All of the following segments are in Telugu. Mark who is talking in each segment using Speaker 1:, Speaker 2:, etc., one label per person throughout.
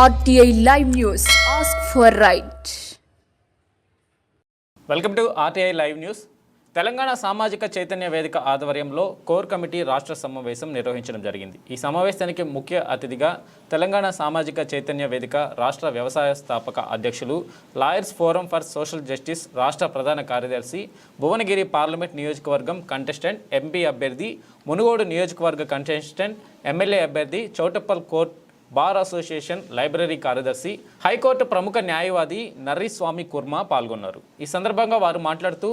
Speaker 1: RTI Live News. Ask for right.
Speaker 2: Welcome to RTI Live News. Telangana సామాజిక చైతన్య వేదిక ఆధ్వర్యంలో కోర్ కమిటీ రాష్ట్ర సమావేశం నిర్వహించడం జరిగింది. ఈ సమావేశానికి ముఖ్య అతిథిగా తెలంగాణ సామాజిక చైతన్య వేదిక రాష్ట్ర వ్యవసాయ స్థాపక అధ్యక్షులు lawyers forum for social justice రాష్ట్ర ప్రధాన కార్యదర్శి భువనగిరి పార్లమెంట్ నియోజకవర్గం కంటెస్టెంట్ ఎంపీ అభ్యర్థి మునుగోడు నియోజకవర్గ కంటెస్టెంట్ ఎమ్మెల్యే అభ్యర్థి Choutuppal court bar association library కార్యదర్శి హైకోర్టు ప్రముఖ న్యాయవాది నర్రిస్వామి కుర్మా పాల్గొన్నారు. ఈ సందర్భంగా వారు మాట్లాడుతూ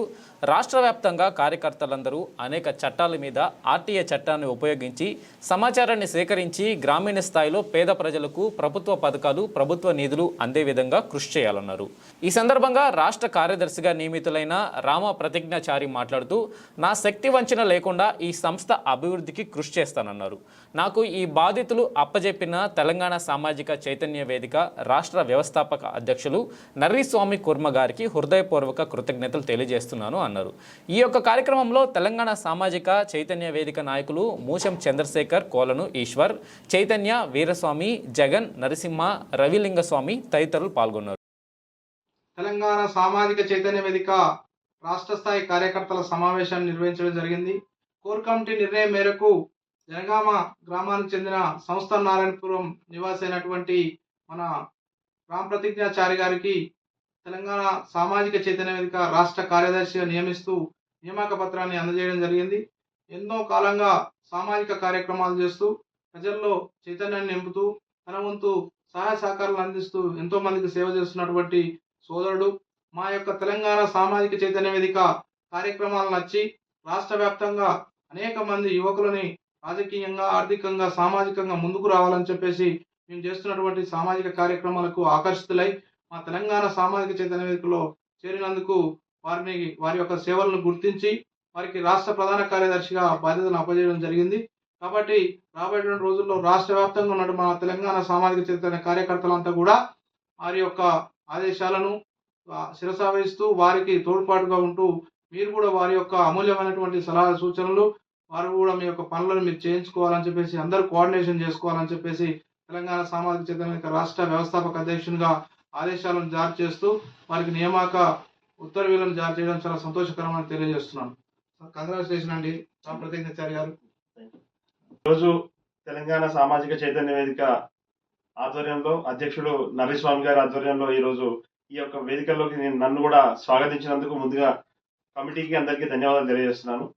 Speaker 2: రాష్ట్ర వ్యాప్తంగా కార్యకర్తలందరూ అనేక చట్టాల మీద ఆర్టీఏ చట్టాన్ని ఉపయోగించి సమాచారాన్ని సేకరించి గ్రామీణ స్థాయిలో పేద ప్రజలకు ప్రభుత్వ పథకాలు ప్రభుత్వ నిధులు అందే విధంగా కృషి చేయాలన్నారు. ఈ సందర్భంగా రాష్ట్ర కార్యదర్శిగా నియమితులైన రామ ప్రతిజ్ఞాచారి మాట్లాడుతూ నా శక్తి వంచన లేకుండా ఈ సంస్థ అభివృద్ధికి కృషి చేస్తానన్నారు. నాకు ఈ బాధితులు అప్పజెప్పిన తెలంగాణ సామాజిక చైతన్య వేదిక రాష్ట్ర వ్యవస్థాపక అధ్యక్షులు నర్రిస్వామి కుర్మ గారికి హృదయపూర్వక కృతజ్ఞతలు తెలియజేస్తున్నాను అన్నారు. ఈ యొక్క కార్యక్రమంలో తెలంగాణ సామాజిక చైతన్య వేదిక నాయకులు మూషం చంద్రశేఖర్, కోలను ఈశ్వర్, చైతన్య, వీరస్వామి, జగన్, నరసింహ, రవిలింగస్వామి తదితరులు పాల్గొన్నారు.
Speaker 3: తెలంగాణ సామాజిక చైతన్య వేదిక రాష్ట్ర స్థాయి కార్యకర్తల సమావేశాన్ని నిర్వహించడం జరిగింది. కోర్ కమిటీ నిర్ణయం మేరకు జనగామ గ్రామానికి చెందిన సంస్థ నారాయణపురం నివాసి అయినటువంటి మన రామ్ ప్రతిజ్ఞాచారి గారికి తెలంగాణ సామాజిక చైతన్య వేదిక రాష్ట్ర కార్యదర్శిగా నియమిస్తూ నియామక పత్రాన్ని అందజేయడం జరిగింది. ఎన్నో కాలంగా సామాజిక కార్యక్రమాలు చేస్తూ ప్రజల్లో చైతన్యాన్ని నింపుతూ తన వంతు సహాయ సహకారాలు అందిస్తూ ఎంతో మందికి సేవ చేస్తున్నటువంటి సోదరుడు. మా యొక్క తెలంగాణ సామాజిక చైతన్య వేదిక కార్యక్రమాలు నచ్చి రాష్ట్ర వ్యాప్తంగా అనేక మంది యువకులని రాజకీయంగా, ఆర్థికంగా, సామాజికంగా ముందుకు రావాలని చెప్పేసి మేము చేస్తున్నటువంటి సామాజిక కార్యక్రమాలకు ఆకర్షితులై మా తెలంగాణ సామాజిక చైతన్య వేదికలో చేరినందుకు వారి యొక్క సేవలను గుర్తించి వారికి రాష్ట్ర ప్రధాన కార్యదర్శిగా బాధ్యతను అప్పజేయడం జరిగింది. కాబట్టి రాబోయే రోజుల్లో రాష్ట్ర వ్యాప్తంగా ఉన్న మన తెలంగాణ సామాజిక చైతన్య కార్యకర్తలంతా కూడా వారి యొక్క ఆదేశాలను శిరసావహిస్తూ వారికి తోడ్పాటుగా ఉంటూ మీరు కూడా వారి యొక్క అమూల్యమైనటువంటి సలహా సూచనలు వారు కూడా మీ యొక్క పనులను మీరు చేయించుకోవాలని చెప్పేసి అందరూ కోఆర్డినేషన్ చేసుకోవాలని చెప్పేసి తెలంగాణ సామాజిక చైతన్య రాష్ట్ర వ్యవస్థాపక అధ్యక్షునిగా ఆదేశాలను జారీ చేస్తూ వారికి నియామక ఉత్తర్వులను జారీ చేయడం చాలా సంతోషకరమని తెలియజేస్తున్నాను. కంగ్రాచులేషన్ అండి రామ్ ప్రతిజ్ఞాచారి గారు.
Speaker 4: ఈరోజు తెలంగాణ సామాజిక చైతన్య వేదిక ఆధ్వర్యంలో అధ్యక్షుడు నర్రిస్వామి గారి ఆధ్వర్యంలో ఈరోజు ఈ యొక్క వేదికల్లోకి నన్ను కూడా స్వాగతించినందుకు ముందుగా కమిటీకి అందరికీ ధన్యవాదాలు తెలియజేస్తున్నాను.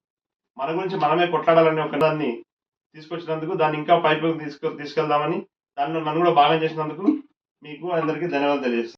Speaker 4: మన గురించి మనమే కొట్లాడాలనే ఒక దాన్ని తీసుకొచ్చినందుకు, దాన్ని ఇంకా పైపులకు తీసుకెళ్దామని నన్ను కూడా భాగం చేసినందుకు మీకు అందరికీ ధన్యవాదాలు తెలియజేస్తున్నాను.